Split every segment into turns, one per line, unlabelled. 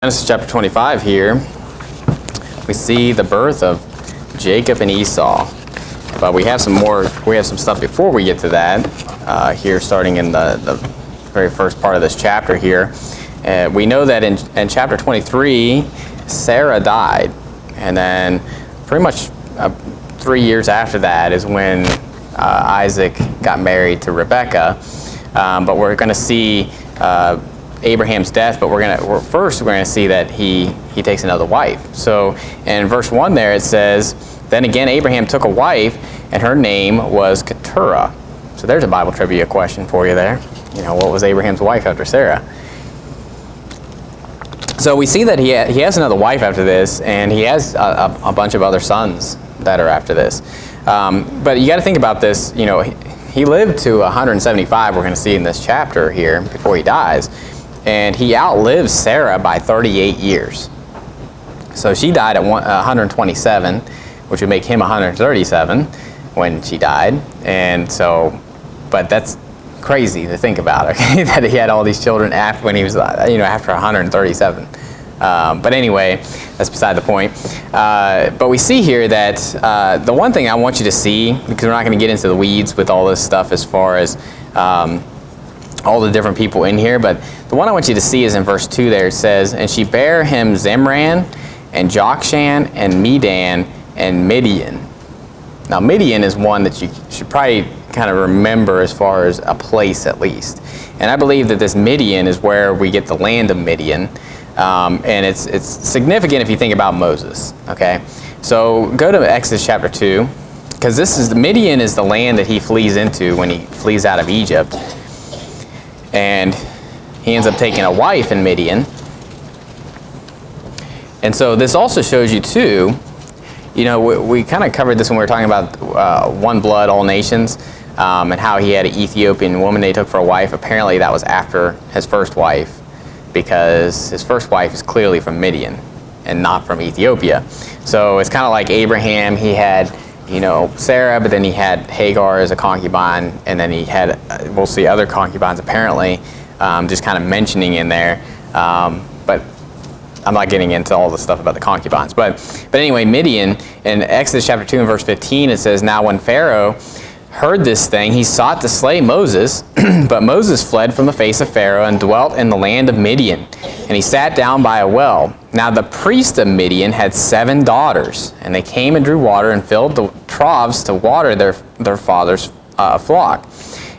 Genesis chapter 25 here, we see the birth of Jacob and Esau. But we have some stuff before we get to that, here starting in the very first part of this chapter here. We know that in chapter 23, Sarah died. And then pretty much 3 years after that is when Isaac got married to Rebekah. But we're going to see Abraham's death, but we're going to see that he takes another wife. So in verse 1 there it says, "Then again Abraham took a wife, and her name was Keturah." So there's a Bible trivia question for you there. You know, what was Abraham's wife after Sarah? So we see that he has another wife after this, and he has a bunch of other sons that are after this. But you got to think about this. You know, he lived to 175. We're going to see in this chapter here before he dies. And he outlives Sarah by 38 years. So she died at 127, which would make him 137 when she died. And so, but that's crazy to think about, okay? That he had all these children when he was, after 137. But anyway, that's beside the point. But we see here that the one thing I want you to see, because we're not going to get into the weeds with all this stuff as far as all the different people in here, but the one I want you to see is in verse 2 there. It says, "And she bare him Zimran, and Jokshan, and Medan, and Midian." Now Midian is one that you should probably kind of remember as far as a place at least. And I believe that this Midian is where we get the land of Midian. And it's significant if you think about Moses. Okay, so go to Exodus chapter 2, because Midian is the land that he flees into when he flees out of Egypt. And he ends up taking a wife in Midian. And so this also shows you too, we kind of covered this when we were talking about one blood, all nations, and how he had an Ethiopian woman they took for a wife. Apparently that was after his first wife, because his first wife is clearly from Midian and not from Ethiopia. So it's kind of like Abraham. He had Sarah, but then he had Hagar as a concubine, and then he had, we'll see other concubines apparently, just kind of mentioning in there, but I'm not getting into all the stuff about the concubines. But anyway, Midian, in Exodus chapter 2 and verse 15, it says, "Now when Pharaoh heard this thing, he sought to slay Moses, but Moses fled from the face of Pharaoh and dwelt in the land of Midian, and he sat down by a well. Now the priest of Midian had 7 daughters, and they came and drew water and filled the troughs to water their father's flock.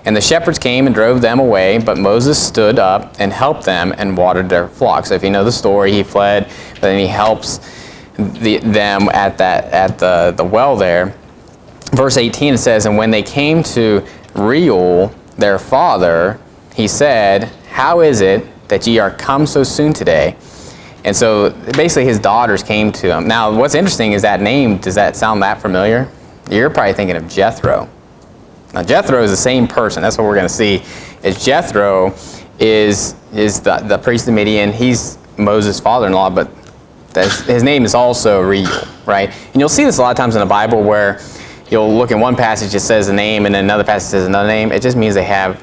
And the shepherds came and drove them away, but Moses stood up and helped them and watered their flock." So if you know the story, he fled, but then he helps them at the well there. Verse 18 it says, "And when they came to Reuel their father, he said, How is it that ye are come so soon today?" And so basically his daughters came to him. Now what's interesting is that name, does that sound that familiar? You're probably thinking of Jethro. Now Jethro is the same person. That's what we're going to see. Is Jethro is the priest of Midian. He's Moses' father-in-law, but his name is also Reuel, right? And you'll see this a lot of times in the Bible where you'll look in one passage, it says a name, and then another passage says another name. It just means they have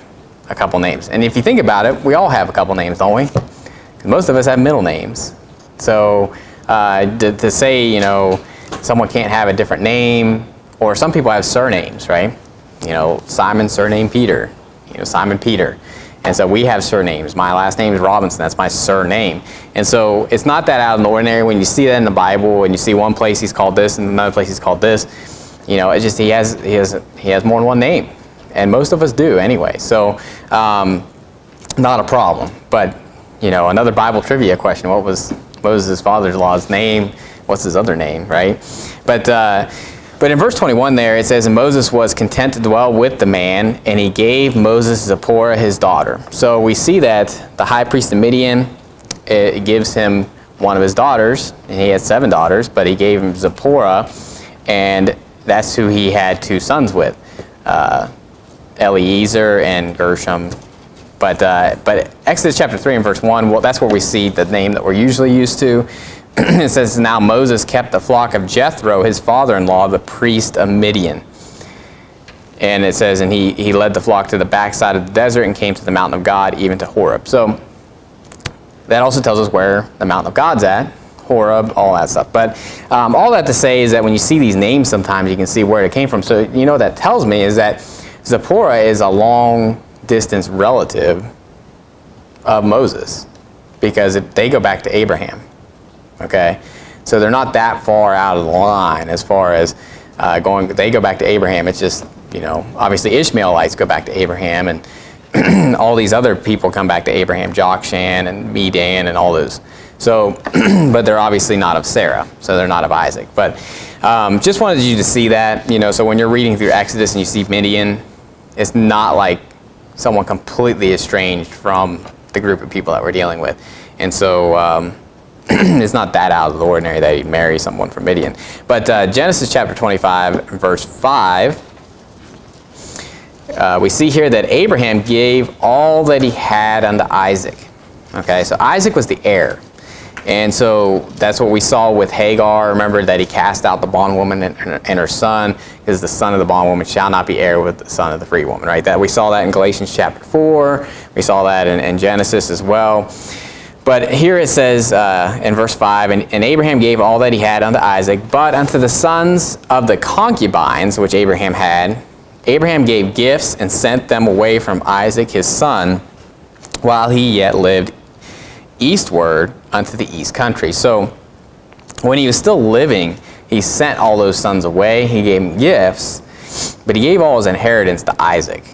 a couple names. And if you think about it, we all have a couple names, don't we? Most of us have middle names. So to say, someone can't have a different name, or some people have surnames, right? Simon, surname Peter. Simon Peter. And so we have surnames. My last name is Robinson. That's my surname. And so it's not that out of the ordinary when you see that in the Bible, and you see one place he's called this and another place he's called this. It's just he has more than one name, and most of us do anyway. So not a problem. But another Bible trivia question: what was Moses' father-in-law's name? What's his other name, right? But in verse 21 there it says, "And Moses was content to dwell with the man, and he gave Moses Zipporah his daughter." So we see that the high priest of Midian, it gives him one of his daughters, and he had 7 daughters, but he gave him Zipporah, and that's who he had 2 sons with, Eliezer and Gershom. But Exodus chapter 3 and verse 1, well, that's where we see the name that we're usually used to. It says, "Now Moses kept the flock of Jethro, his father-in-law, the priest of Midian." And it says, "And he led the flock to the backside of the desert and came to the mountain of God, even to Horeb." So That also tells us where the mountain of God's at, Horeb, all that stuff. But all that to say is that when you see these names sometimes, you can see where it came from. So you know what that tells me is that Zipporah is a long-distance relative of Moses, because they go back to Abraham. Okay? So they're not that far out of the line as far as they go back to Abraham. It's just, obviously Ishmaelites go back to Abraham, and all these other people come back to Abraham, Jokshan and Medan and all those. So, but they're obviously not of Sarah, so they're not of Isaac. But just wanted you to see that, so when you're reading through Exodus and you see Midian, it's not like someone completely estranged from the group of people that we're dealing with. And so it's not that out of the ordinary that he'd marry someone from Midian. But Genesis chapter 25, verse 5, we see here that Abraham gave all that he had unto Isaac. Okay, so Isaac was the heir. And so that's what we saw with Hagar. Remember that he cast out the bondwoman and her son, because the son of the bondwoman shall not be heir with the son of the free woman, right? That we saw that in Galatians chapter 4. We saw that in Genesis as well. But here it says in verse 5, and Abraham gave all that he had unto Isaac, but unto the sons of the concubines which Abraham had, Abraham gave gifts and sent them away from Isaac his son, while he yet lived eastward unto the east country. So when he was still living, he sent all those sons away. He gave them gifts, but he gave all his inheritance to Isaac.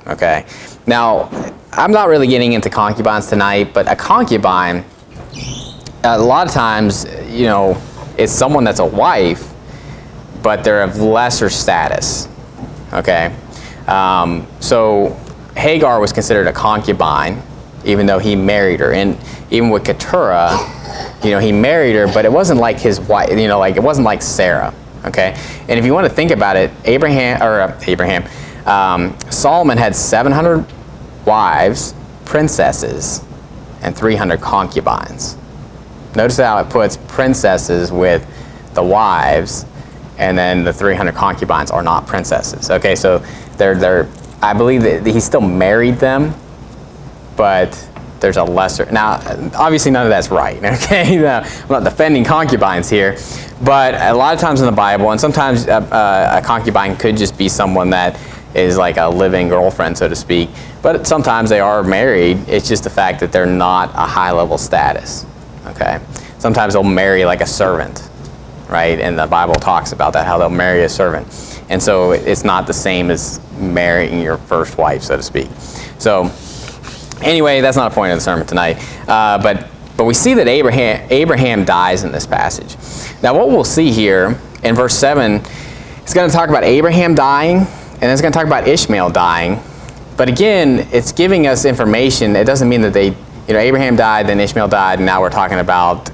Okay. Now, I'm not really getting into concubines tonight, but a concubine, a lot of times, it's someone that's a wife, but they're of lesser status. Okay. So Hagar was considered a concubine, even though he married her. And even with Keturah, he married her, but it wasn't like his wife, it wasn't like Sarah. Okay. And if you want to think about it, Solomon had 700 wives, princesses, and 300 concubines. Notice how it puts princesses with the wives, and then the 300 concubines are not princesses. Okay, so I believe that he still married them, but there's a lesser. Now, obviously none of that's right, okay? I'm not defending concubines here, but a lot of times in the Bible, and sometimes a concubine could just be someone that is like a living girlfriend, so to speak, but sometimes they are married. It's just the fact that they're not a high-level status, okay? Sometimes they'll marry like a servant, right? And the Bible talks about that, how they'll marry a servant. And so it's not the same as marrying your first wife, so to speak. So anyway, that's not a point of the sermon tonight. But we see that Abraham dies in this passage. Now what we'll see here in verse 7, it's going to talk about Abraham dying, and it's going to talk about Ishmael dying. But again, it's giving us information. It doesn't mean that Abraham died, then Ishmael died, and now we're talking about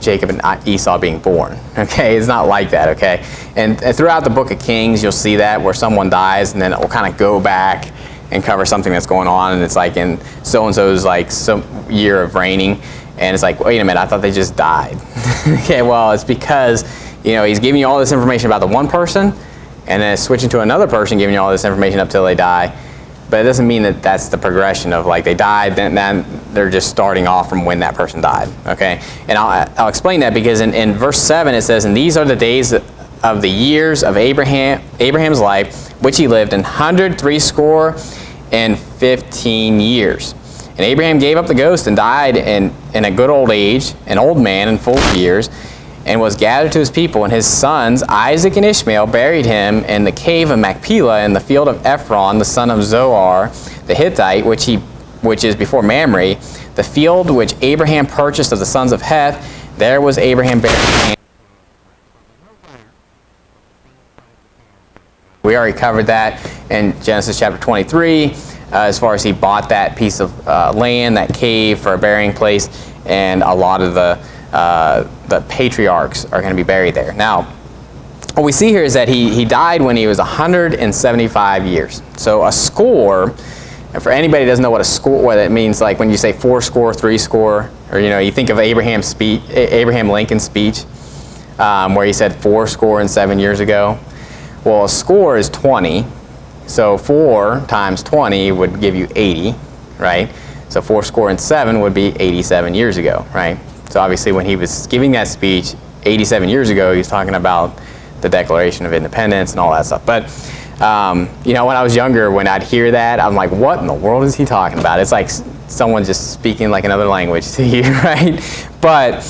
Jacob and Esau being born. Okay, it's not like that. Okay, and throughout the book of Kings, you'll see that where someone dies, and then it will kind of go back and cover something that's going on, and it's like in so-and-so's like some year of reigning, and it's like, wait a minute, I thought they just died. Okay, well, it's because he's giving you all this information about the one person, and then switching to another person, giving you all this information up till they die. But it doesn't mean that that's the progression of like they died, then they're just starting off from when that person died. Okay, and I'll explain that because in verse 7 it says, and these are the days of the years of Abraham's life, which he lived 160 years. And Abraham gave up the ghost and died in a good old age, an old man in full years, and was gathered to his people. And his sons Isaac and Ishmael buried him in the cave of Machpelah in the field of Ephron, the son of Zohar, the Hittite, which is before Mamre, the field which Abraham purchased of the sons of Heth. There was Abraham buried. We already covered that in Genesis chapter 23, as far as he bought that piece of land, that cave for a burying place, and a lot of the patriarchs are going to be buried there. Now, what we see here is that he died when he was 175 years. So a score, and for anybody who doesn't know what it means, like when you say 40, 30, or you think of Abraham Lincoln's speech, where he said 7 years ago. Well, a score is 20, so 4 times 20 would give you 80, right? So 7 would be 87 years ago, right? So obviously when he was giving that speech 87 years ago, he was talking about the Declaration of Independence and all that stuff. But, when I was younger, when I'd hear that, I'm like, what in the world is he talking about? It's like someone just speaking like another language to you, right? But,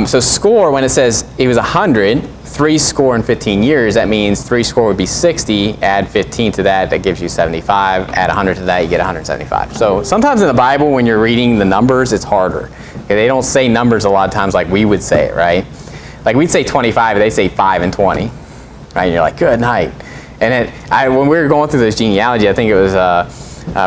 so score, when it says he was 100, 70 years, that means 70 would be 60, add 15 to that, that gives you 75, add 100 to that, you get 175. So sometimes in the Bible, when you're reading the numbers, it's harder. Okay, they don't say numbers a lot of times like we would say it, right? Like we'd say 25, they say 5 and 20, right? And you're like, good night. And when we were going through this genealogy, I think it was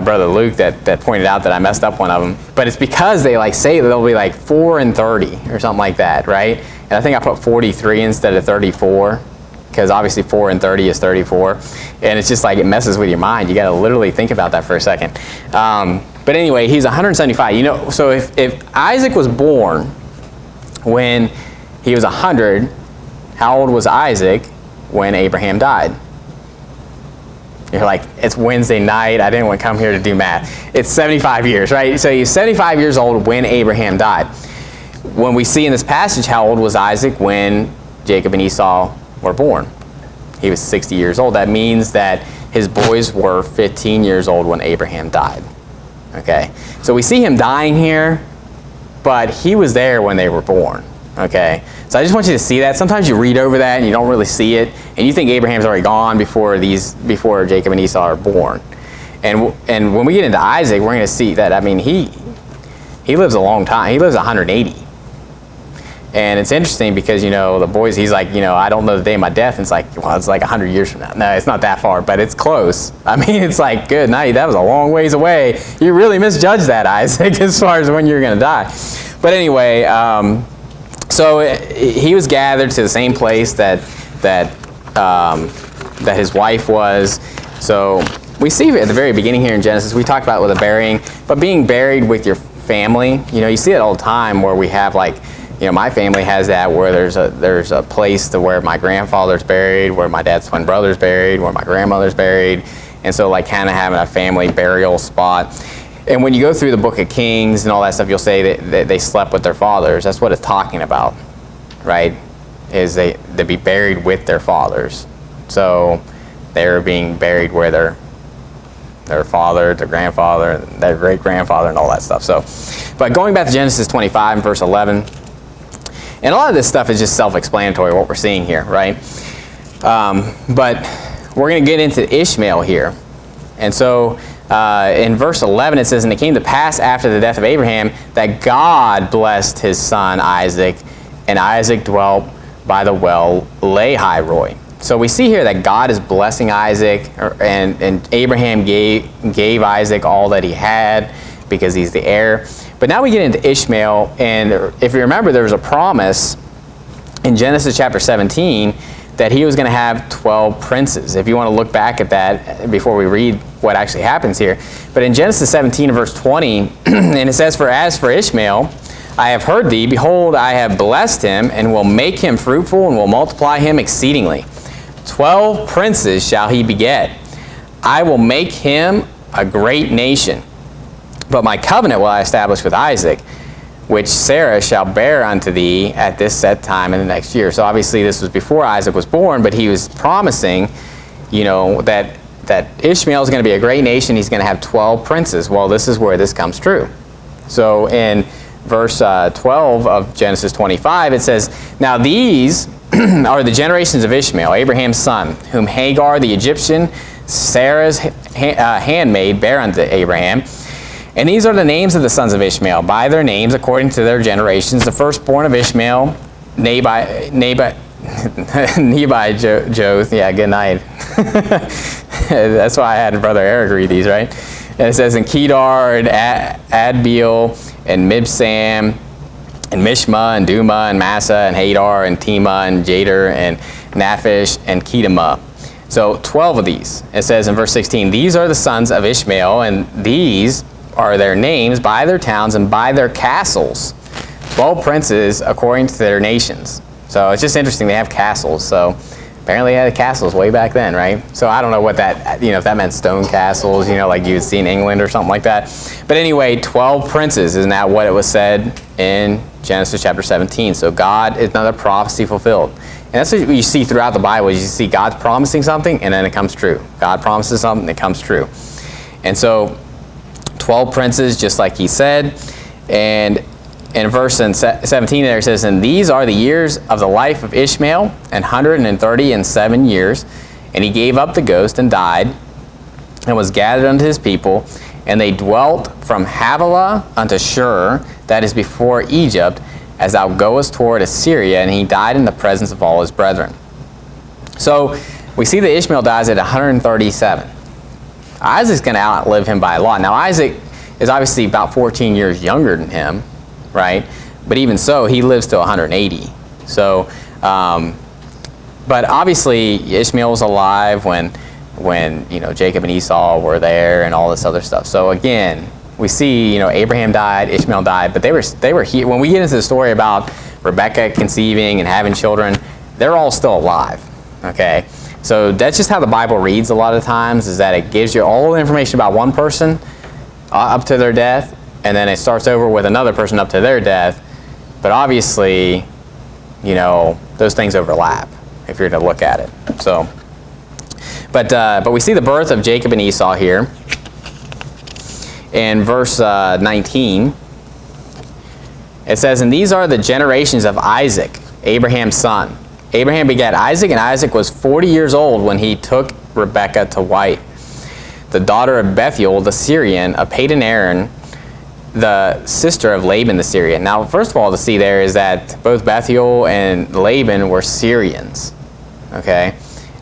Brother Luke that pointed out that I messed up one of them. But it's because they say they'll be like 4 and 30 or something like that, right? And I think I put 43 instead of 34 because obviously 4 and 30 is 34. And it's just like it messes with your mind. You got to literally think about that for a second. But anyway, he's 175. So if Isaac was born when he was 100, how old was Isaac when Abraham died? You're like, it's Wednesday night. I didn't want to come here to do math. It's 75 years, right? So he's 75 years old when Abraham died. When we see in this passage, how old was Isaac when Jacob and Esau were born? He was 60 years old. That means that his boys were 15 years old when Abraham died. Okay? So we see him dying here, but he was there when they were born. Okay? So I just want you to see that. Sometimes you read over that and you don't really see it, and you think Abraham's already gone before Jacob and Esau are born. And when we get into Isaac, we're going to see that, I mean, he lives a long time. He lives 180. And it's interesting because, the boys, he's like, I don't know the day of my death. And it's like, well, it's like 100 years from now. No, it's not that far, but it's close. I mean, it's like, good night. That was a long ways away. You really misjudged that, Isaac, as far as when you're going to die. But anyway, so he was gathered to the same place that his wife was. So we see at the very beginning here in Genesis, we talked about with the burying, but being buried with your family, you see it all the time where we have my family has that where there's a place to where my grandfather's buried, where my dad's twin brother's buried, where my grandmother's buried, and so kind of having a family burial spot. And when you go through the book of Kings and all that stuff, you'll say that they slept with their fathers. That's what it's talking about, right? Is they be buried with their fathers. So they're being buried where their father, their grandfather, their great-grandfather, and all that stuff. So, but going back to Genesis 25 and verse 11, and a lot of this stuff is just self-explanatory, what we're seeing here, right? But we're going to get into Ishmael here. And so in verse 11 it says, "And it came to pass after the death of Abraham that God blessed his son Isaac, and Isaac dwelt by the well Lahai-roi." So we see here that God is blessing Isaac, and Abraham gave Isaac all that he had because he's the heir. But now we get into Ishmael, and if you remember, there was a promise in Genesis chapter 17 that he was going to have 12 princes. If you want to look back at that before we read what actually happens here. But in Genesis 17 verse 20, and it says, "As for Ishmael, I have heard thee, behold, I have blessed him, and will make him fruitful, and will multiply him exceedingly. 12 princes shall he beget. I will make him a great nation. But my covenant will I establish with Isaac, which Sarah shall bear unto thee at this set time in the next year." So obviously this was before Isaac was born, but he was promising, that Ishmael is going to be a great nation. He's going to have 12 princes. Well, this is where this comes true. So in verse 12 of Genesis 25, it says, "Now these are the generations of Ishmael, Abraham's son, whom Hagar the Egyptian, Sarah's handmaid, bare unto Abraham. And these are the names of the sons of Ishmael, by their names, according to their generations. The firstborn of Ishmael, Nebai, Joth." Yeah, good night. That's why I had Brother Eric read these, right? And it says, "And Kedar, and Adbeel, and Mibsam, and Mishma, and Duma, and Massa, and Hadar, and Tema, and Jader, and Naphish, and Kedemah." So 12 of these. It says in verse 16, "These are the sons of Ishmael, and these are their names by their towns and by their castles. 12 princes according to their nations." So it's just interesting, they have castles. So Apparently, they had castles way back then, right? So I don't know what that, if that meant stone castles, like you would see in England or something like that. But anyway, 12 princes, isn't that what it was said in Genesis chapter 17? So God is another prophecy fulfilled. And that's what you see throughout the Bible. You see God's promising something, and then it comes true. God promises something, it comes true. And so 12 princes, just like he said. And in verse 17 there it says, and these are the years of the life of Ishmael, 137 years. And he gave up the ghost and died, and was gathered unto his people. And they dwelt from Havilah unto Shur, that is before Egypt, as thou goest toward Assyria. And he died in the presence of all his brethren. So we see that Ishmael dies at 137. Isaac's going to outlive him by a lot. Now Isaac is obviously about 14 years younger than him, right? But even so, he lives to 180. So, but obviously Ishmael was alive when Jacob and Esau were there and all this other stuff. So again, we see Abraham died, Ishmael died, but they were here when we get into the story about Rebekah conceiving and having children. They're all still alive. Okay, so that's just how the Bible reads a lot of times, is that it gives you all the information about one person up to their death, and then it starts over with another person up to their death. But obviously, those things overlap if you're to look at it. So, but we see the birth of Jacob and Esau here in verse 19. It says, and these are the generations of Isaac, Abraham's son. Abraham begat Isaac, and Isaac was 40 years old when he took Rebekah to wife, the daughter of Bethuel the Syrian, of Padan Aram, the sister of Laban the Syrian. Now, first of all, to see there is that both Bethuel and Laban were Syrians. Okay,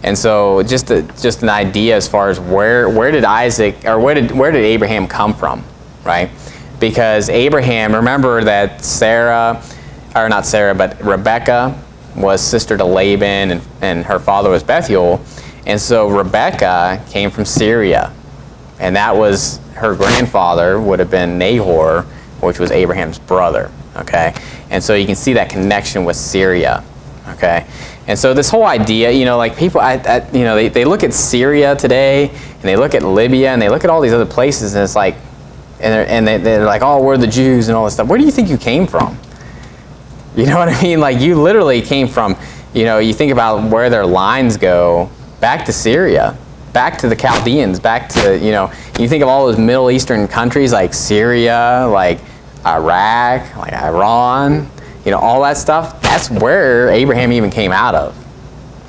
and so just an idea as far as where did Isaac, or where did Abraham come from, right? Because Abraham, remember that Rebekah was sister to Laban, and her father was Bethuel. And so Rebekah came from Syria. And that was, her grandfather would have been Nahor, which was Abraham's brother. Okay? And so you can see that connection with Syria. Okay? And so this whole idea, like people, they look at Syria today, and they look at Libya, and they look at all these other places, and it's like, they're like, oh, we're the Jews and all this stuff. Where do you think you came from? You know what I mean? Like, you literally came from, you think about where their lines go, back to Syria, back to the Chaldeans, back to, you think of all those Middle Eastern countries like Syria, like Iraq, like Iran, all that stuff. That's where Abraham even came out of,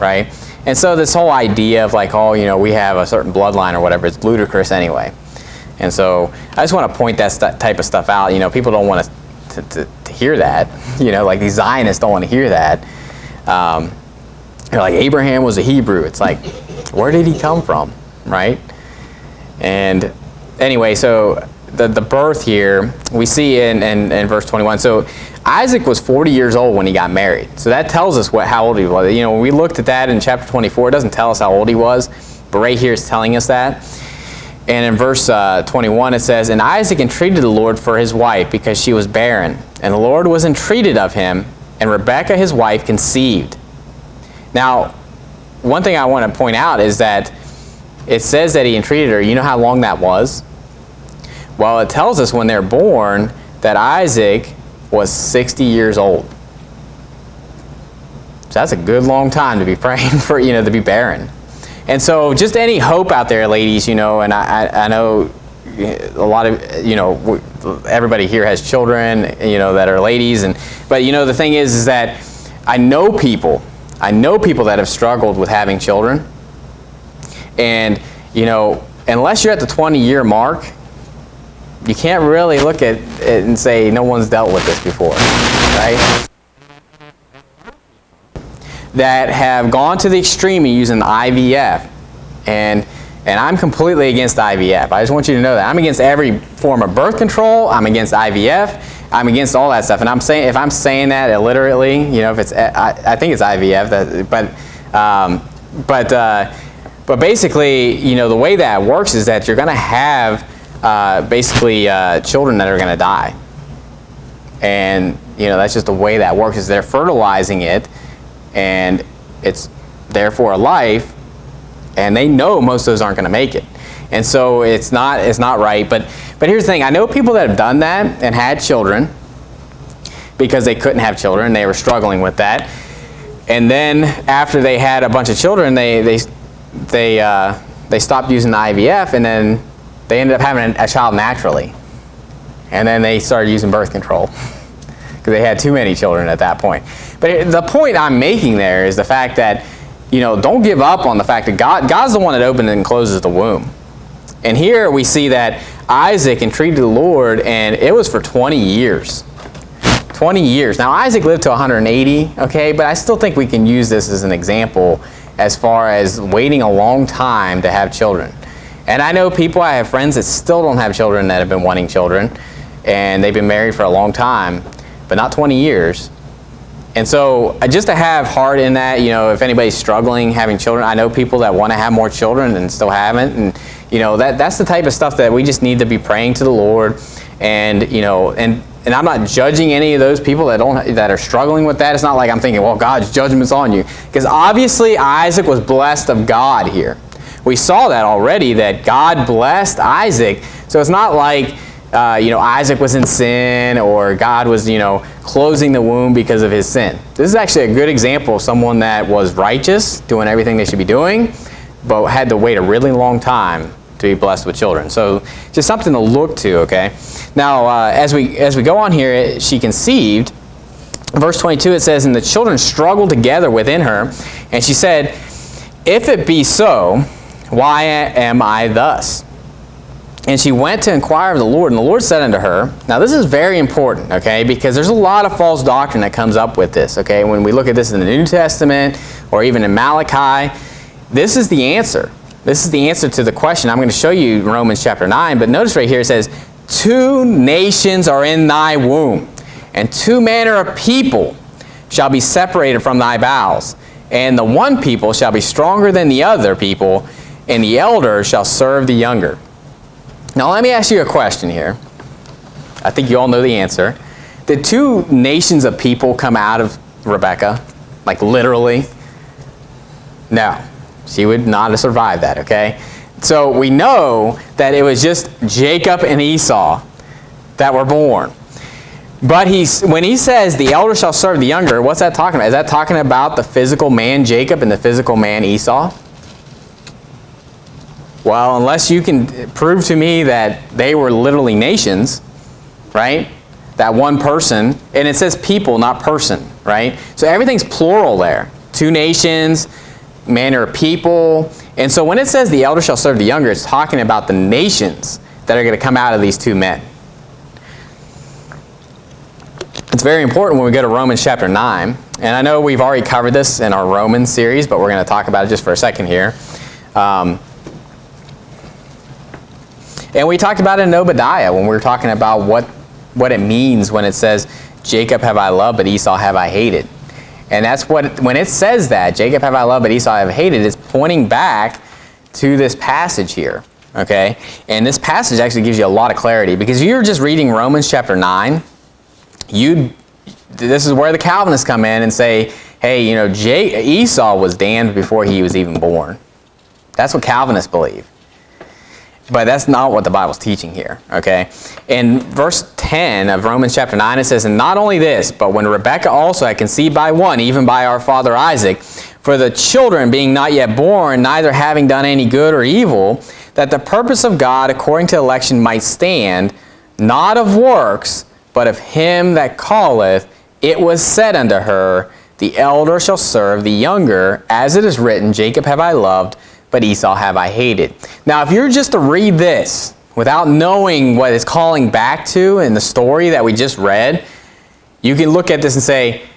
right? And so this whole idea of like, oh, we have a certain bloodline or whatever, it's ludicrous anyway. And so I just want to point that type of stuff out. People don't want to hear that, like these Zionists don't want to hear that. They're like, Abraham was a Hebrew. It's like, where did he come from, right? And anyway, so the birth here we see in verse 21. So Isaac was 40 years old when he got married. So that tells us how old he was. When we looked at that in chapter 24, it doesn't tell us how old he was, but right here it's telling us that. And in verse 21 it says, and Isaac entreated the Lord for his wife, because she was barren. And the Lord was entreated of him, and Rebekah his wife conceived. Now, one thing I want to point out is that it says that he entreated her. You know how long that was? Well, it tells us when they're born that Isaac was 60 years old. So that's a good long time to be praying for, to be barren. And so just any hope out there, ladies, and I know a lot of, everybody here has children, that are ladies. But the thing is that I know people that have struggled with having children. And, unless you're at the 20-year mark, you can't really look at it and say, no one's dealt with this before, right? That have gone to the extreme of using the IVF, and I'm completely against IVF. I just want you to know that. I'm against every form of birth control. I'm against IVF. I'm against all that stuff. And I'm saying, if I'm saying that illiterately, if it's, I think it's IVF. But basically, the way that works is that you're going to have basically children that are going to die, and that's just the way that works. Is they're fertilizing it. And it's there for a life, and they know most of those aren't going to make it. And so it's not right. But here's the thing. I know people that have done that and had children because they couldn't have children. They were struggling with that. And then after they had a bunch of children, they stopped using the IVF, and then they ended up having a child naturally. And then they started using birth control because they had too many children at that point. But the point I'm making there is the fact that, don't give up on the fact that God's the one that opens and closes the womb. And here we see that Isaac entreated the Lord, and it was for 20 years. 20 years. Now, Isaac lived to 180, okay, but I still think we can use this as an example as far as waiting a long time to have children. And I know I have friends that still don't have children that have been wanting children, and they've been married for a long time, but not 20 years. And so just to have heart in that, if anybody's struggling having children, I know people that want to have more children and still haven't, and that's the type of stuff that we just need to be praying to the Lord. And and I'm not judging any of those people that are struggling with that. It's not like I'm thinking, well, God's judgment's on you, because obviously Isaac was blessed of God here. We saw that already, that God blessed Isaac. So it's not like Isaac was in sin, or God was closing the womb because of his sin. This is actually a good example of someone that was righteous, doing everything they should be doing, but had to wait a really long time to be blessed with children. So just something to look to, okay? Now, as we go on here, she conceived. Verse 22, it says, and the children struggled together within her, and she said, if it be so, why am I thus? And she went to inquire of the Lord, and the Lord said unto her, now this is very important, okay, because there's a lot of false doctrine that comes up with this, okay? When we look at this in the New Testament, or even in Malachi, this is the answer. This is the answer to the question. I'm going to show you Romans chapter 9, but notice right here it says, 2 nations are in thy womb, and 2 manner of people shall be separated from thy bowels. And the one people shall be stronger than the other people, and the elder shall serve the younger. Now let me ask you a question here. I think you all know the answer. Did 2 nations of people come out of Rebekah? Like literally? No. She would not have survived that, okay? So we know that it was just Jacob and Esau that were born. But when he says the elder shall serve the younger, what's that talking about? Is that talking about the physical man Jacob and the physical man Esau? Well, unless you can prove to me that they were literally nations, right? That one person, and it says people, not person, right? So everything's plural there. 2 nations, manner of people. And so when it says the elder shall serve the younger, it's talking about the nations that are going to come out of these 2 men. It's very important when we go to Romans chapter 9. And I know we've already covered this in our Romans series, but we're going to talk about it just for a second here. And we talked about it in Obadiah when we were talking about what it means when it says, Jacob have I loved, but Esau have I hated. And that's when it says that, Jacob have I loved, but Esau have I hated, it's pointing back to this passage here, okay? And this passage actually gives you a lot of clarity, because if you're just reading Romans chapter 9, this is where the Calvinists come in and say, hey, Esau was damned before he was even born. That's what Calvinists believe. But that's not what the Bible's teaching here, okay? In verse 10 of Romans chapter 9, it says, and not only this, but when Rebekah also had conceived by one, even by our father Isaac, for the children being not yet born, neither having done any good or evil, that the purpose of God according to election might stand, not of works, but of him that calleth, it was said unto her, the elder shall serve the younger, as it is written, Jacob have I loved, but Esau have I hated. Now, if you're just to read this without knowing what it's calling back to in the story that we just read, you can look at this and say,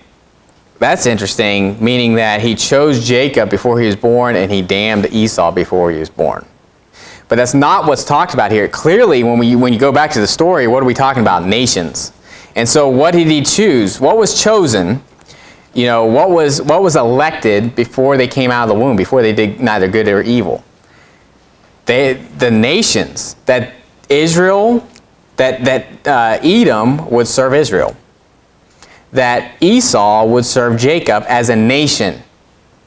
that's interesting, meaning that he chose Jacob before he was born and he damned Esau before he was born. But that's not what's talked about here. Clearly, when you go back to the story, what are we talking about? Nations. And so what did he choose? What was chosen? What was elected before they came out of the womb, before they did neither good or evil? The nations, that Israel, that Edom would serve Israel. That Esau would serve Jacob as a nation,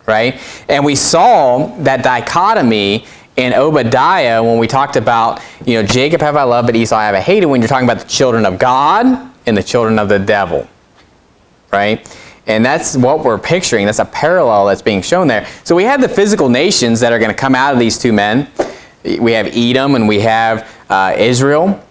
right? And we saw that dichotomy in Obadiah when we talked about, Jacob have I loved, but Esau have I hated, when you're talking about the children of God and the children of the devil, right? And that's what we're picturing. That's a parallel that's being shown there. So we have the physical nations that are going to come out of these two men. We have Edom and we have Israel.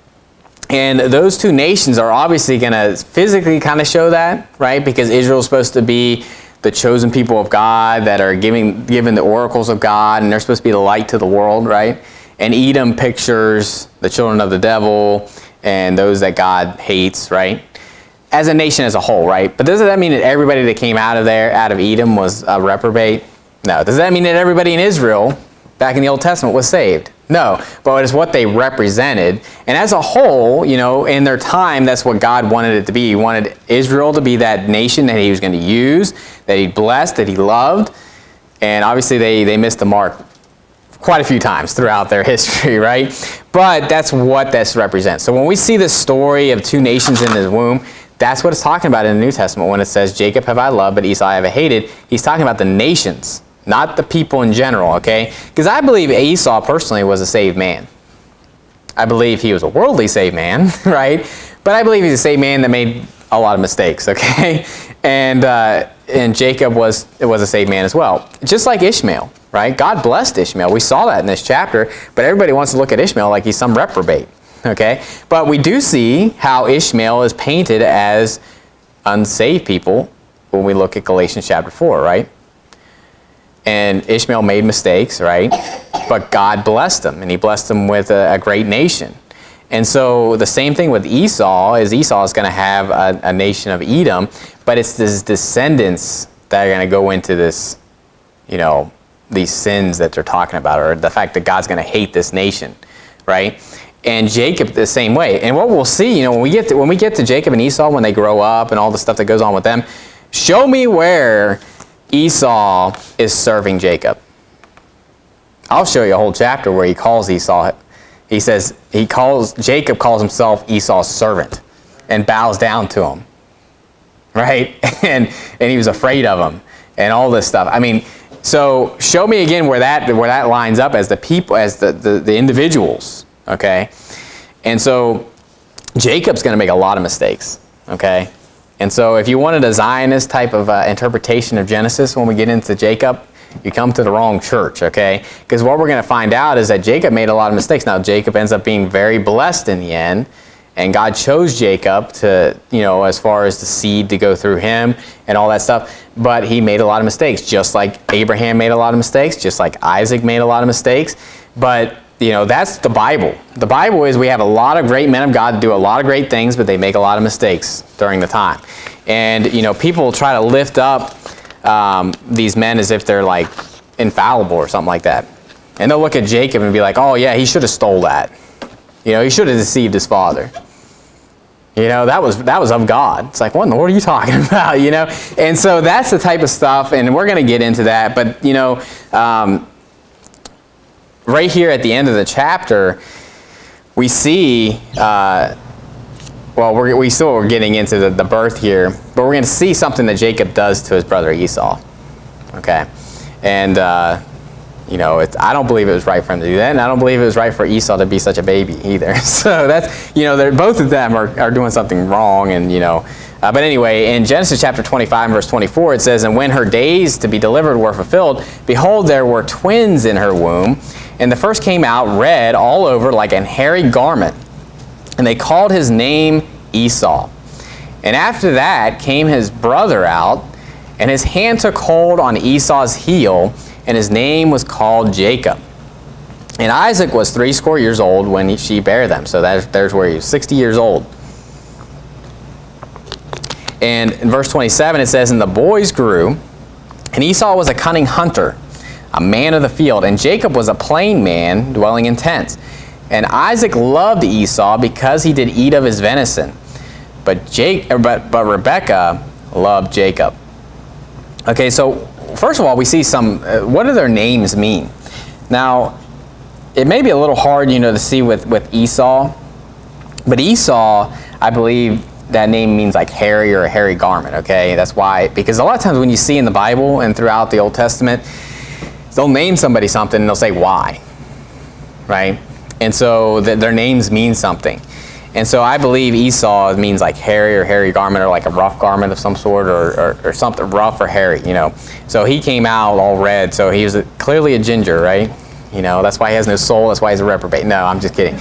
And those two nations are obviously going to physically kind of show that, right? Because Israel is supposed to be the chosen people of God that are given the oracles of God, and they're supposed to be the light to the world, right? And Edom pictures the children of the devil and those that God hates, right? As a nation as a whole, right? But doesn't that mean that everybody that came out of Edom, was a reprobate? No. Does that mean that everybody in Israel back in the Old Testament was saved? No, but it's what they represented. And as a whole, in their time, that's what God wanted it to be. He wanted Israel to be that nation that he was going to use, that he blessed, that he loved. And obviously they missed the mark quite a few times throughout their history, right? But that's what this represents. So when we see this story of two nations in his womb, that's what it's talking about in the New Testament when it says, Jacob have I loved, but Esau have I hated. He's talking about the nations, not the people in general, okay? Because I believe Esau personally was a saved man. I believe he was a worldly saved man, right? But I believe he's a saved man that made a lot of mistakes, okay? And Jacob was a saved man as well. Just like Ishmael, right? God blessed Ishmael. We saw that in this chapter, but everybody wants to look at Ishmael like he's some reprobate, okay? But we do see how Ishmael is painted as unsaved people when we look at Galatians chapter 4, right? And Ishmael made mistakes, right? But God blessed him, and he blessed him with a great nation. And so the same thing with Esau is going to have a nation of Edom, but it's his descendants that are going to go into this, these sins that they're talking about, or the fact that God's going to hate this nation, right? And Jacob the same way. And what we'll see, when we get to Jacob and Esau, when they grow up and all the stuff that goes on with them, show me where Esau is serving Jacob. I'll show you a whole chapter where he calls Esau. He says Jacob calls himself Esau's servant and bows down to him, right? And he was afraid of him and all this stuff. I mean, so show me again where that lines up as the people, as the individuals, okay? And so Jacob's going to make a lot of mistakes, okay? And so if you wanted a Zionist type of interpretation of Genesis when we get into Jacob, you come to the wrong church, okay? Because what we're going to find out is that Jacob made a lot of mistakes. Now, Jacob ends up being very blessed in the end, and God chose Jacob to, as far as the seed to go through him and all that stuff, but he made a lot of mistakes, just like Abraham made a lot of mistakes, just like Isaac made a lot of mistakes. But, that's the Bible. The Bible is we have a lot of great men of God that do a lot of great things, but they make a lot of mistakes during the time. And, people try to lift up these men as if they're like infallible or something like that. And they'll look at Jacob and be like, oh yeah, he should have stole that. He should have deceived his father. That was of God. It's like, what in the world are you talking about? And so that's the type of stuff, and we're going to get into that. But, right here at the end of the chapter, we see, we still are getting into the birth here, but we're going to see something that Jacob does to his brother Esau. Okay? And, I don't believe it was right for him to do that, and I don't believe it was right for Esau to be such a baby either. So that's, both of them are doing something wrong, and, but anyway, in Genesis chapter 25 and verse 24, it says, "And when her days to be delivered were fulfilled, behold, there were twins in her womb, and the first came out red all over like an hairy garment. And they called his name Esau. And after that came his brother out, and his hand took hold on Esau's heel, and his name was called Jacob. And Isaac was 80 years old when she bare them." So there's where he was 60 years old. And in verse 27 it says, "And the boys grew, and Esau was a cunning hunter, a man of the field, and Jacob was a plain man dwelling in tents. And Isaac loved Esau because he did eat of his venison, but Rebekah loved Jacob." Okay, so first of all, we see some, what do their names mean? Now, it may be a little hard, to see with Esau, but Esau, I believe, that name means like hairy or a hairy garment, okay? That's why, because a lot of times when you see in the Bible and throughout the Old Testament, they'll name somebody something and they'll say why, right? And so their names mean something. And so I believe Esau means like hairy or hairy garment, or like a rough garment of some sort, or something rough or hairy, you know. So he came out all red, so he was clearly a ginger, right? You know, that's why he has no soul, that's why he's a reprobate. No, I'm just kidding.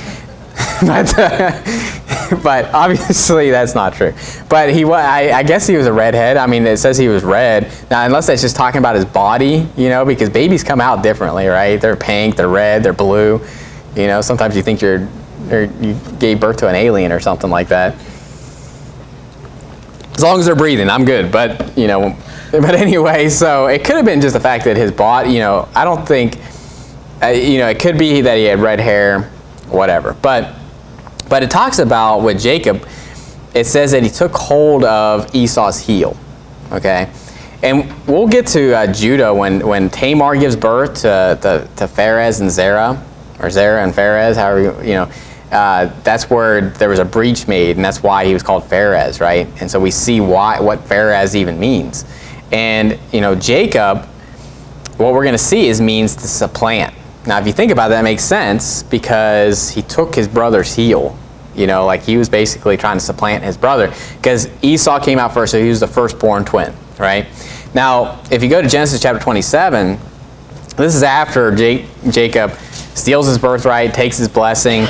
But obviously that's not true. But I guess he was a redhead. I mean, it says he was red. Now, unless that's just talking about his body, you know, because babies come out differently, right? They're pink, they're red, they're blue. You know, sometimes you think you gave birth to an alien or something like that. As long as they're breathing, I'm good. But, you know, but anyway, so it could have been just the fact that his body, you know, I don't think, you know, it could be that he had red hair, whatever. But it talks about with Jacob, it says that he took hold of Esau's heel, okay? And we'll get to Judah when Tamar gives birth to Pharez and Zerah, or Zerah and Pharez, however you know, that's where there was a breach made, and that's why he was called Pharez, right? And so we see what Pharez even means. And, you know, Jacob, what we're going to see means to supplant. Now, if you think about that, it makes sense, because he took his brother's heel. You know, like he was basically trying to supplant his brother, because Esau came out first, so he was the firstborn twin, right? Now, if you go to Genesis chapter 27, this is after Jacob steals his birthright, takes his blessing,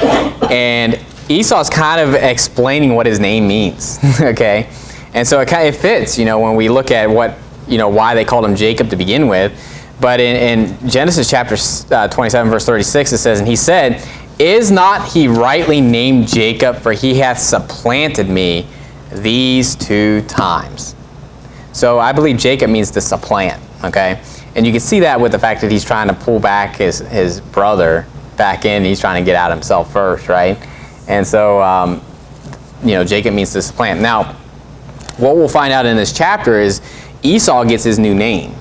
and Esau's kind of explaining what his name means, okay? And so it fits, you know, when we look at what, you know, why they called him Jacob to begin with. But in Genesis chapter 27, verse 36, it says, "And he said, Is not he rightly named Jacob, for he hath supplanted me these 2 times." So I believe Jacob means to supplant, okay? And you can see that with the fact that he's trying to pull back his brother back in. He's trying to get out himself first, right? And so, you know, Jacob means to supplant. Now, what we'll find out in this chapter is Esau gets his new name.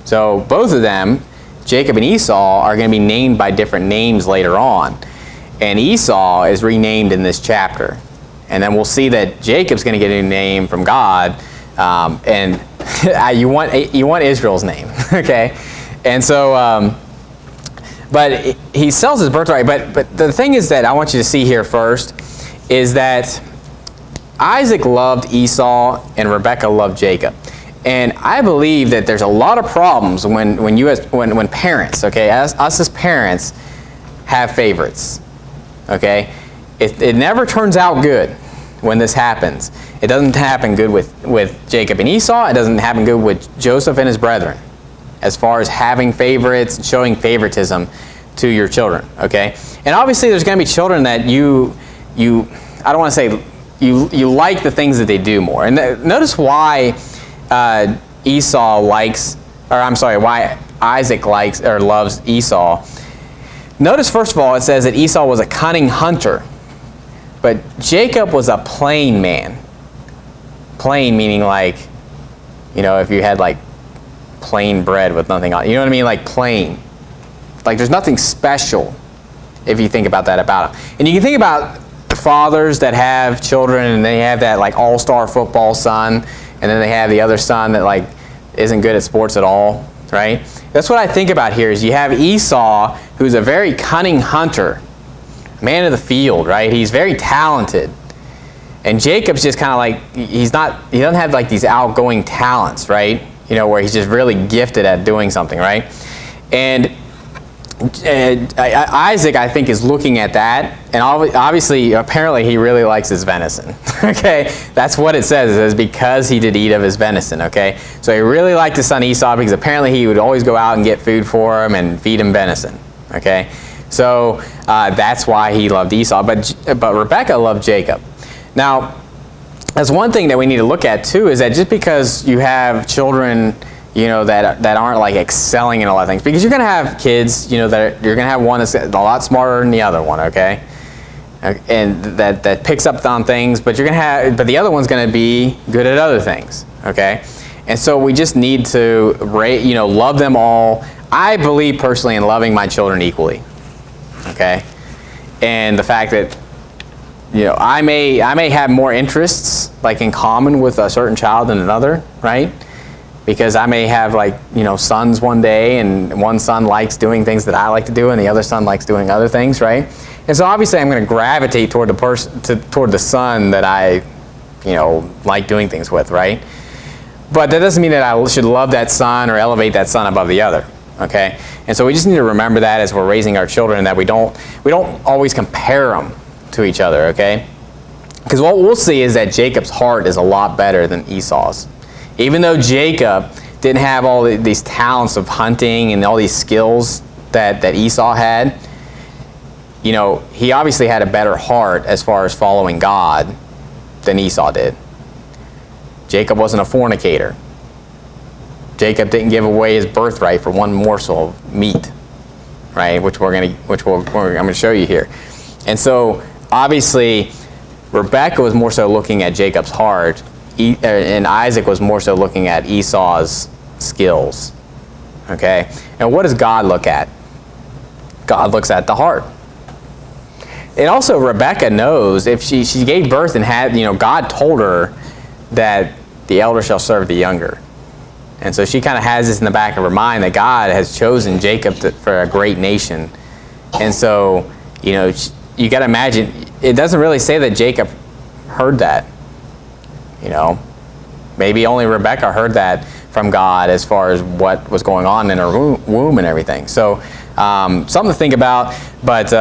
So both of them, Jacob and Esau, are going to be named by different names later on. And Esau is renamed in this chapter. And then we'll see that Jacob's going to get a new name from God. And you want Israel's name, okay? And so, but he sells his birthright. But the thing is that I want you to see here first is that Isaac loved Esau and Rebekah loved Jacob. And I believe that there's a lot of problems when parents, okay, us as parents, have favorites, okay? It never turns out good when this happens. It doesn't happen good with Jacob and Esau. It doesn't happen good with Joseph and his brethren, as far as having favorites, showing favoritism to your children, okay? And obviously there's going to be children that you I don't want to say you like the things that they do more. And notice why why Isaac likes or loves Esau. Notice first of all, it says that Esau was a cunning hunter, but Jacob was a plain man. Plain meaning like, you know, if you had like plain bread with nothing on it, you know what I mean? Like plain. Like there's nothing special if you think about that about him. And you can think about fathers that have children and they have that like all-star football son, and then they have the other son that like isn't good at sports at all, right? That's what I think about here is you have Esau, who's a very cunning hunter, man of the field, right? He's very talented. And Jacob's just kind of like, he doesn't have like these outgoing talents, right? You know, where he's just really gifted at doing something, right? And Isaac, I think, is looking at that, and obviously, apparently, he really likes his venison. Okay, that's what it says. It says because he did eat of his venison. Okay, so he really liked his son Esau because apparently he would always go out and get food for him and feed him venison. Okay, so that's why he loved Esau. But Rebekah loved Jacob. Now, that's one thing that we need to look at too. Is that just because you have children, you know, that aren't like excelling in a lot of things, because you're going to have kids, you know, that you're going to have one that's a lot smarter than the other one, okay, and that picks up on things, but but the other one's going to be good at other things, okay, and so we just need to love them all. I believe personally in loving my children equally, okay, and the fact that I may have more interests like in common with a certain child than another, right? Because I may have sons one day, and one son likes doing things that I like to do, and the other son likes doing other things, right? And so obviously I'm going to gravitate toward toward the son that I, like doing things with, right? But that doesn't mean that I should love that son or elevate that son above the other, okay? And so we just need to remember that as we're raising our children, that we don't always compare them to each other, okay? Because what we'll see is that Jacob's heart is a lot better than Esau's. Even though Jacob didn't have all these talents of hunting and all these skills that Esau had, he obviously had a better heart as far as following God than Esau did. Jacob wasn't a fornicator. Jacob didn't give away his birthright for one morsel of meat, right? I'm going to show you here. And so obviously Rebekah was more so looking at Jacob's heart, and Isaac was more so looking at Esau's skills. Okay? And what does God look at? God looks at the heart. And also Rebekah knows if she gave birth and had, God told her that the elder shall serve the younger. And so she kind of has this in the back of her mind that God has chosen Jacob for a great nation. And so, you got to imagine, it doesn't really say that Jacob heard that. Maybe only Rebekah heard that from God as far as what was going on in her womb and everything. So something to think about, but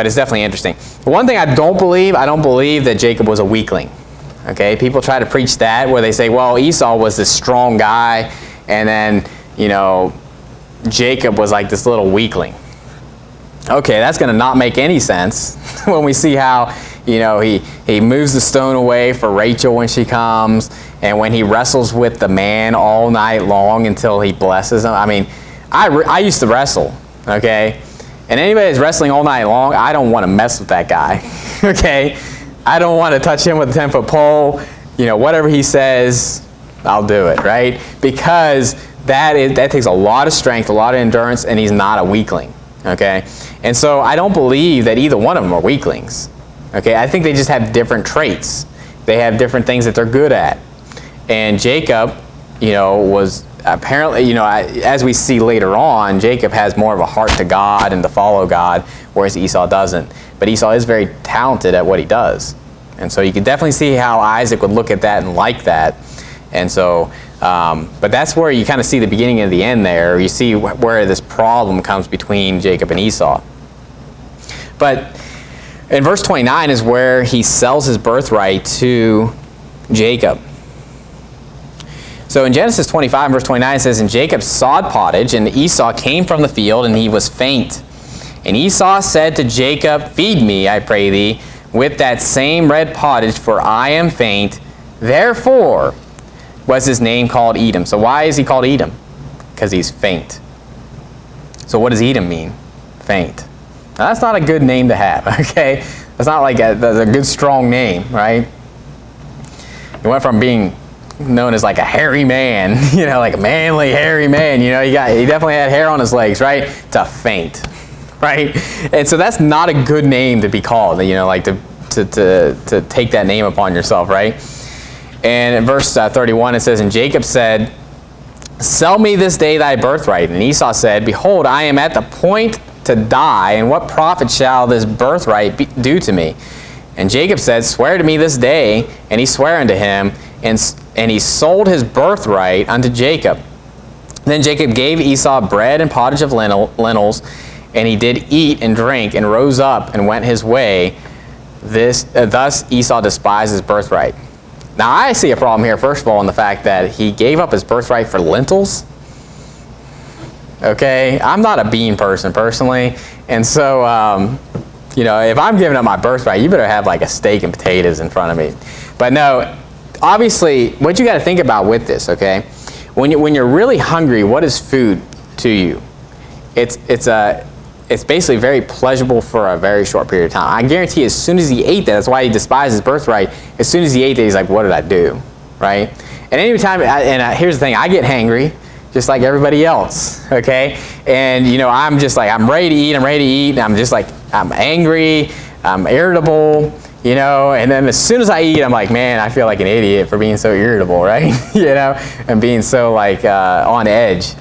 it's definitely interesting. One thing I don't believe that Jacob was a weakling. Okay, people try to preach that where they say, well, Esau was this strong guy, and then Jacob was like this little weakling. Okay, that's going to not make any sense when we see how he moves the stone away for Rachel when she comes, and when he wrestles with the man all night long until he blesses him. I mean, I used to wrestle, okay? And anybody that's wrestling all night long, I don't want to mess with that guy, okay? I don't want to touch him with a 10-foot pole. Whatever he says, I'll do it, right? Because that takes a lot of strength, a lot of endurance, and he's not a weakling, okay? And so I don't believe that either one of them are weaklings, okay? I think they just have different traits. They have different things that they're good at. And Jacob, was apparently, as we see later on, Jacob has more of a heart to God and to follow God, whereas Esau doesn't. But Esau is very talented at what he does. And so you can definitely see how Isaac would look at that and like that. And so, but that's where you kind of see the beginning and the end there. You see where this problem comes between Jacob and Esau. But in verse 29 is where he sells his birthright to Jacob. So in Genesis 25, verse 29, it says, "And Jacob sawed pottage, and Esau came from the field, and he was faint. And Esau said to Jacob, Feed me, I pray thee, with that same red pottage, for I am faint. Therefore was his name called Edom." So why is he called Edom? Because he's faint. So what does Edom mean? Faint. Now that's not a good name to have, okay? That's not like a good strong name, right? He went from being known as like a hairy man, like a manly hairy man, he definitely had hair on his legs, right? To faint, right? And so that's not a good name to be called, to take that name upon yourself, right? And in verse 31 it says, "And Jacob said, Sell me this day thy birthright. And Esau said, Behold, I am at the point to die, and what profit shall this birthright do to me? And Jacob said, Swear to me this day. And he sware unto him, and he sold his birthright unto Jacob. Then Jacob gave Esau bread and pottage of lentils, and he did eat and drink, and rose up and went his way. Thus Esau despised his birthright." Now I see a problem here, first of all, in the fact that he gave up his birthright for lentils. Okay, I'm not a bean person personally, and so if I'm giving up my birthright, you better have like a steak and potatoes in front of me. But no, obviously, what you got to think about with this, okay? When you're really hungry, what is food to you? It's basically very pleasurable for a very short period of time. I guarantee as soon as he ate that, that's why he despised his birthright. As soon as he ate that, he's like, what did I do? Right? And anytime, here's the thing, I get hangry, just like everybody else, okay? And, I'm just like, I'm ready to eat, and I'm just like, I'm angry, I'm irritable, you know, and then as soon as I eat, I'm like, man, I feel like an idiot for being so irritable, right? You know, and being so like on edge.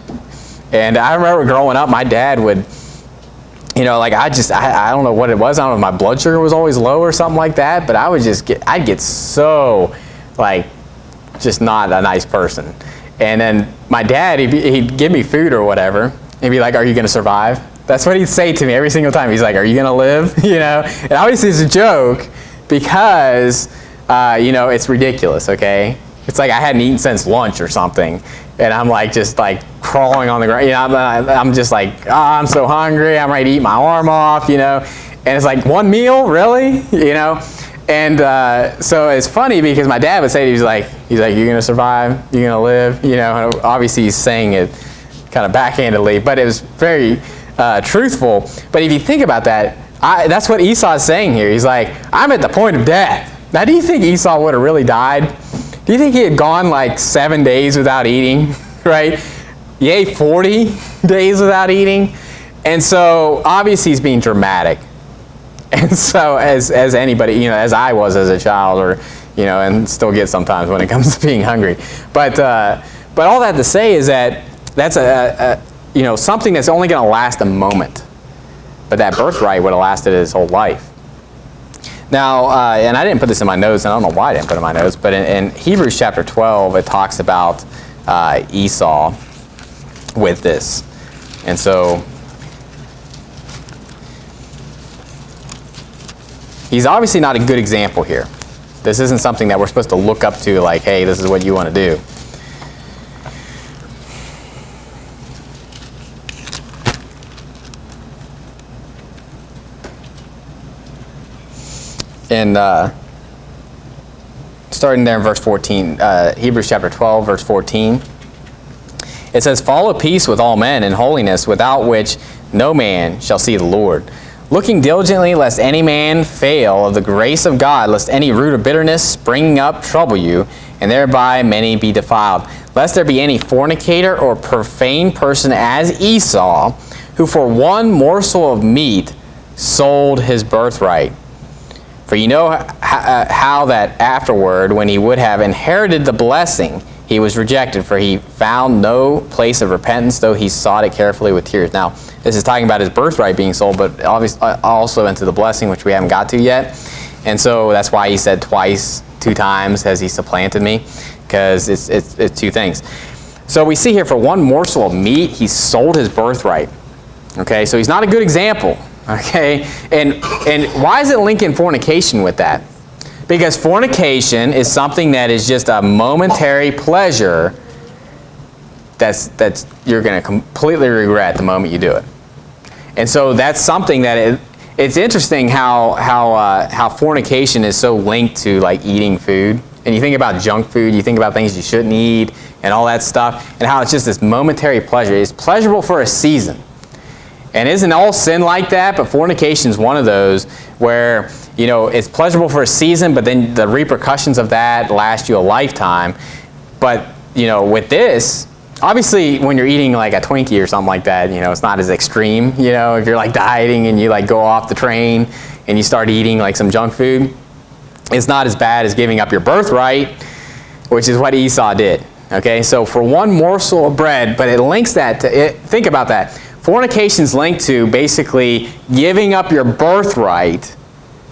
And I remember growing up, my dad would, you know, like I don't know what it was. I don't know if my blood sugar was always low or something like that, but I'd get so like just not a nice person. And then my dad, he'd give me food or whatever. He'd be like, are you going to survive? That's what he'd say to me every single time. He's like, are you going to live? You know, and obviously it's a joke because, you know, it's ridiculous, okay? It's like I hadn't eaten since lunch or something. And I'm like, just like crawling on the ground. You know, I'm just like, oh, I'm so hungry. I'm ready to eat my arm off, you know. And it's like, one meal, really? You know? And so it's funny because my dad would say, he's like, you're going to survive? You're going to live? You know, and obviously he's saying it kind of backhandedly, but it was very truthful. But if you think about that, that's what Esau is saying here. He's like, I'm at the point of death. Now, do you think Esau would have really died? Do you think he had gone like 7 days without eating, right? Yay, 40 days without eating? And so, obviously, he's being dramatic. And so, as anybody, you know, as I was as a child, or, you know, and still get sometimes when it comes to being hungry. But all that to say is that that's you know, something that's only going to last a moment. But that birthright would have lasted his whole life. Now, and I didn't put this in my notes, and I don't know why I didn't put it in my notes, but in Hebrews chapter 12, it talks about Esau with this. And so, he's obviously not a good example here. This isn't something that we're supposed to look up to like, hey, this is what you want to do. And starting there in verse 14, Hebrews chapter 12, verse 14, it says, follow peace with all men and holiness, without which no man shall see the Lord. Looking diligently, lest any man fail of the grace of God, lest any root of bitterness springing up trouble you, and thereby many be defiled. Lest there be any fornicator or profane person as Esau, who for one morsel of meat sold his birthright. For you know how that afterward, when he would have inherited the blessing, he was rejected, for he found no place of repentance, though he sought it carefully with tears. Now, this is talking about his birthright being sold, but obviously also into the blessing, which we haven't got to yet. And so that's why he said twice, 2 times, has he supplanted me, because it's 2 things. So we see here, for one morsel of meat, he sold his birthright. Okay, so he's not a good example. Okay, and why is it linking fornication with that? Because fornication is something that is just a momentary pleasure that's you're going to completely regret the moment you do it. And so that's something that it's interesting how fornication is so linked to like eating food. And you think about junk food, you think about things you shouldn't eat and all that stuff, and how it's just this momentary pleasure. It's pleasurable for a season. And isn't all sin like that? But fornication is one of those where, you know, it's pleasurable for a season, but then the repercussions of that last you a lifetime. But, you know, with this, obviously when you're eating like a Twinkie or something like that, you know, it's not as extreme. You know, if you're like dieting and you like go off the train and you start eating like some junk food, it's not as bad as giving up your birthright, which is what Esau did. Okay, so for one morsel of bread, but it links that to it. Think about that. Fornication's linked to basically giving up your birthright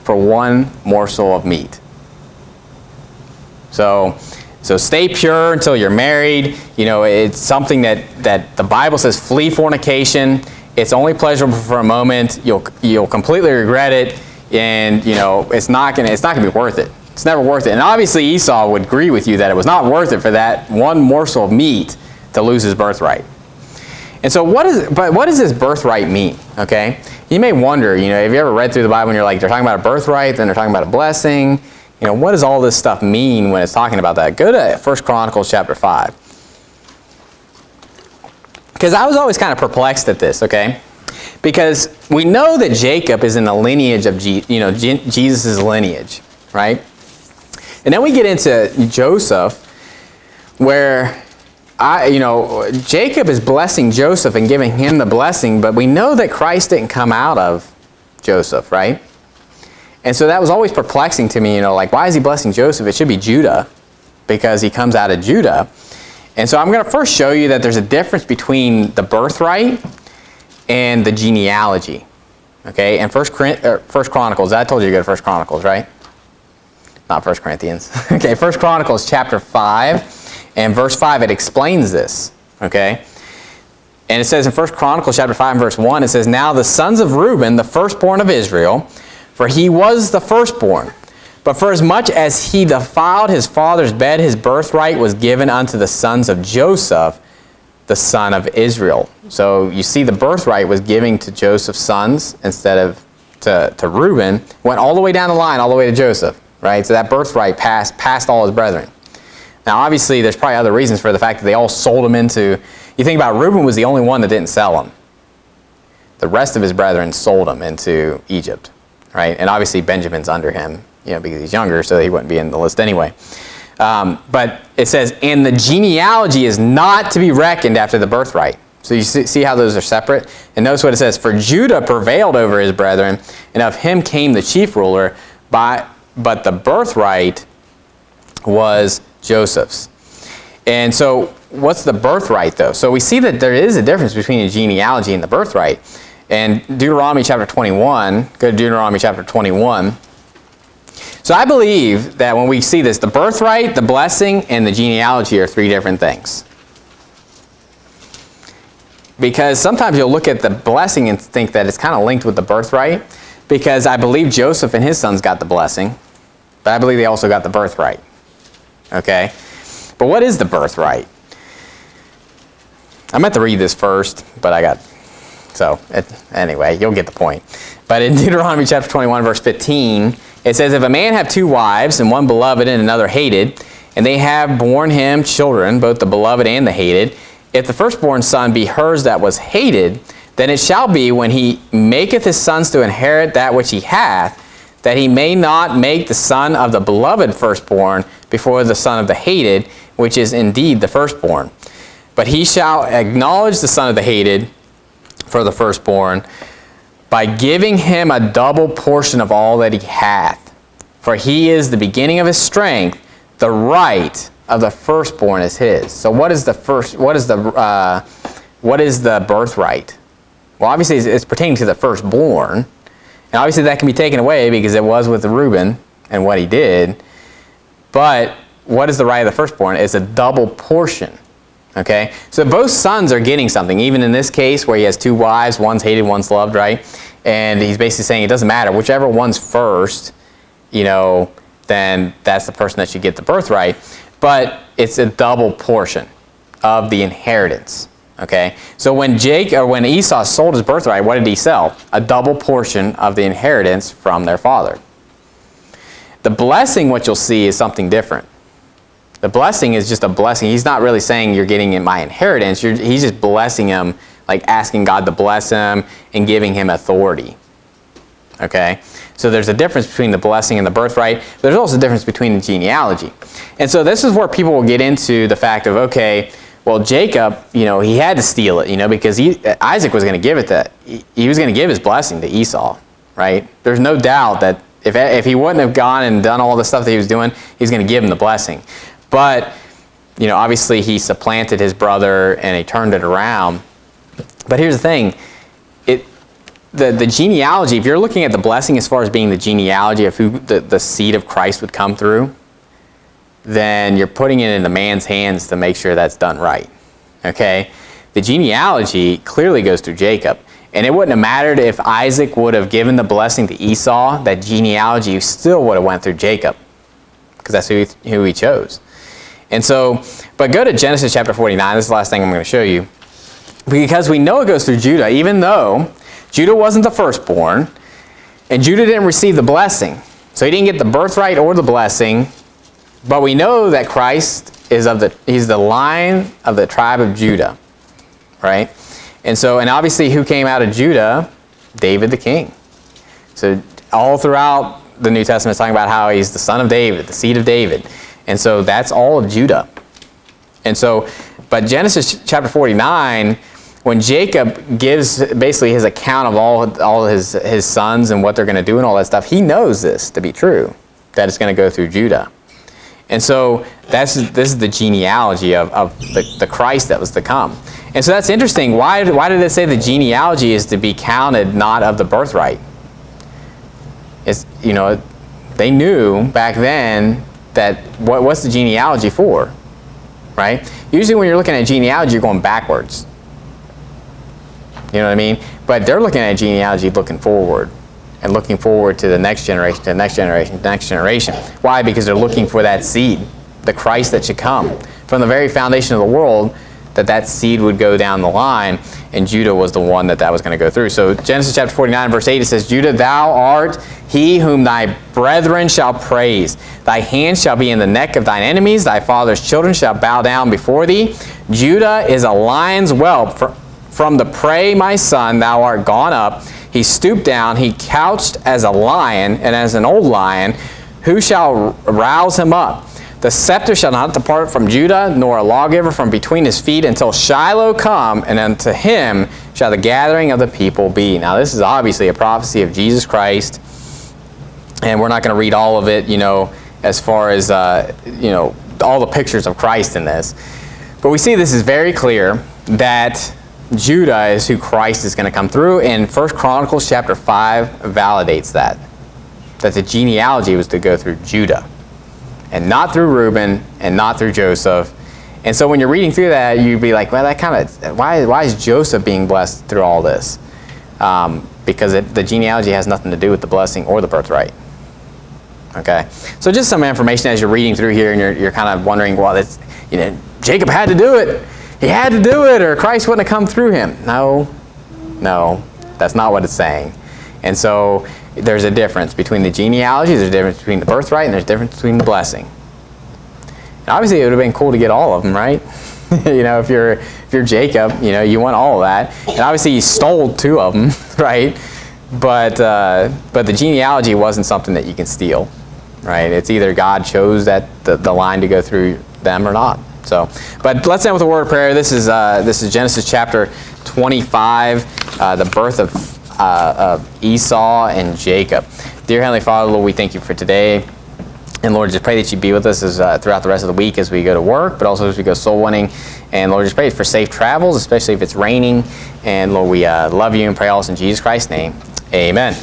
for one morsel of meat. So stay pure until you're married. You know, it's something that the Bible says, flee fornication. It's only pleasurable for a moment. You'll completely regret it, and you know it's not gonna be worth it. It's never worth it. And obviously Esau would agree with you that it was not worth it for that one morsel of meat to lose his birthright. And so what does this birthright mean? Okay? You may wonder, you know, have you ever read through the Bible and you're like, they're talking about a birthright, then they're talking about a blessing. You know, what does all this stuff mean when it's talking about that? Go to 1 Chronicles chapter 5. Because I was always kind of perplexed at this, okay? Because we know that Jacob is in the lineage of Jesus' lineage, right? And then we get into Joseph, where Jacob is blessing Joseph and giving him the blessing, but we know that Christ didn't come out of Joseph, right? And so that was always perplexing to me, like, why is he blessing Joseph? It should be Judah, because he comes out of Judah. And so I'm going to first show you that there's a difference between the birthright and the genealogy. Okay, and First Chronicles, I told you to go to First Chronicles, right? Not First Corinthians. Okay, First Chronicles chapter 5 and verse 5, it explains this. Okay, and it says in First Chronicles chapter 5 and verse 1, it says, "Now the sons of Reuben, the firstborn of Israel, for he was the firstborn. But for as much as he defiled his father's bed, his birthright was given unto the sons of Joseph, the son of Israel." So you see the birthright was giving to Joseph's sons instead of to Reuben. Went all the way down the line, all the way to Joseph, right? So that birthright passed all his brethren. Now obviously there's probably other reasons for the fact that they all sold him into, you think about Reuben was the only one that didn't sell him. The rest of his brethren sold him into Egypt, right? And obviously Benjamin's under him, because he's younger, so he wouldn't be in the list anyway. But it says, "And the genealogy is not to be reckoned after the birthright." So you see how those are separate? And notice what it says, "For Judah prevailed over his brethren, and of him came the chief ruler, but the birthright was Joseph's." And so what's the birthright, though? So we see that there is a difference between the genealogy and the birthright. And Deuteronomy chapter 21, go to Deuteronomy chapter 21. So I believe that when we see this, the birthright, the blessing, and the genealogy are three different things. Because sometimes you'll look at the blessing and think that it's kind of linked with the birthright, because I believe Joseph and his sons got the blessing, but I believe they also got the birthright. Okay? But what is the birthright? I meant to read this first, but anyway, you'll get the point. But in Deuteronomy chapter 21, verse 15, it says, "If a man have two wives, and one beloved and another hated, and they have borne him children, both the beloved and the hated, if the firstborn son be hers that was hated, then it shall be, when he maketh his sons to inherit that which he hath, that he may not make the son of the beloved firstborn before the son of the hated, which is indeed the firstborn. But he shall acknowledge the son of the hated for the firstborn, by giving him a double portion of all that he hath. For he is the beginning of his strength, the right of the firstborn is his." So what is the birthright? Well, obviously it's pertaining to the firstborn, and obviously that can be taken away because it was with Reuben and what he did. But what is the right of the firstborn? It's a double portion. Okay, so both sons are getting something, even in this case where he has two wives, one's hated, one's loved, right? And he's basically saying it doesn't matter, whichever one's first, then that's the person that should get the birthright. But it's a double portion of the inheritance. Okay, so when Esau sold his birthright, what did he sell? A double portion of the inheritance from their father. The blessing, what you'll see, is something different. The blessing is just a blessing. He's not really saying you're getting in my inheritance. He's just blessing him, like asking God to bless him and giving him authority. Okay? So there's a difference between the blessing and the birthright. But there's also a difference between the genealogy. And so this is where people will get into the fact of, okay, well, Jacob, he had to steal it, because Isaac was going to give it he was going to give his blessing to Esau, right? There's no doubt that if he wouldn't have gone and done all the stuff that he was doing, he's going to give him the blessing. But, obviously he supplanted his brother and he turned it around. But here's the thing. The genealogy, if you're looking at the blessing as far as being the genealogy of who the seed of Christ would come through, then you're putting it in the man's hands to make sure that's done right. Okay? The genealogy clearly goes through Jacob. And it wouldn't have mattered if Isaac would have given the blessing to Esau, that genealogy still would have went through Jacob, because that's who he chose. And so, but go to Genesis chapter 49. This is the last thing I'm going to show you. Because we know it goes through Judah, even though Judah wasn't the firstborn, and Judah didn't receive the blessing. So he didn't get the birthright or the blessing, but we know that Christ is he's the line of the tribe of Judah, right? And obviously who came out of Judah? David the king. So all throughout the New Testament it's talking about how he's the son of David, the seed of David. And so that's all of Judah. And so, but Genesis chapter 49, when Jacob gives basically his account of all his sons and what they're going to do and all that stuff, he knows this to be true, that it's going to go through Judah. And so this is the genealogy of the Christ that was to come. And so that's interesting. Why did it say the genealogy is to be counted, not of the birthright? It's, they knew back then that what's the genealogy for, right? Usually when you're looking at genealogy, you're going backwards. You know what I mean? But they're looking at genealogy looking forward, and looking forward to the next generation, to the next generation, to the next generation. Why? Because they're looking for that seed, the Christ that should come. From the very foundation of the world, that seed would go down the line, and Judah was the one that was going to go through. So Genesis chapter 49, verse 8, it says, Judah, thou art he whom thy brethren shall praise. Thy hand shall be in the neck of thine enemies. Thy father's children shall bow down before thee. Judah is a lion's whelp. From the prey, my son, thou art gone up. He stooped down. He couched as a lion, and as an old lion. Who shall rouse him up? The scepter shall not depart from Judah, nor a lawgiver from between his feet, until Shiloh come, and unto him shall the gathering of the people be. Now, this is obviously a prophecy of Jesus Christ, and we're not going to read all of it, as far as, all the pictures of Christ in this. But we see this is very clear that Judah is who Christ is going to come through, and 1 Chronicles chapter 5 validates that the genealogy was to go through Judah, and not through Reuben, and not through Joseph. And so when you're reading through that, you'd be like, well, that kind of, why is Joseph being blessed through all this? Because the genealogy has nothing to do with the blessing or the birthright. Okay? So just some information as you're reading through here, and you're kind of wondering, well, Jacob had to do it. He had to do it, or Christ wouldn't have come through him. No, that's not what it's saying. And so there's a difference between the genealogy, there's a difference between the birthright, and there's a difference between the blessing. And obviously, it would have been cool to get all of them, right? If you're Jacob, you want all of that. And obviously, you stole 2 of them, right? But the genealogy wasn't something that you can steal, right? It's either God chose the line to go through them or not. So, but let's end with a word of prayer. This is Genesis chapter 25, the birth of Esau and Jacob. Dear Heavenly Father, Lord, we thank you for today. And Lord, just pray that you be with us throughout the rest of the week as we go to work, but also as we go soul winning. And Lord, just pray for safe travels, especially if it's raining. And Lord, we love you and pray all this in Jesus Christ's name. Amen.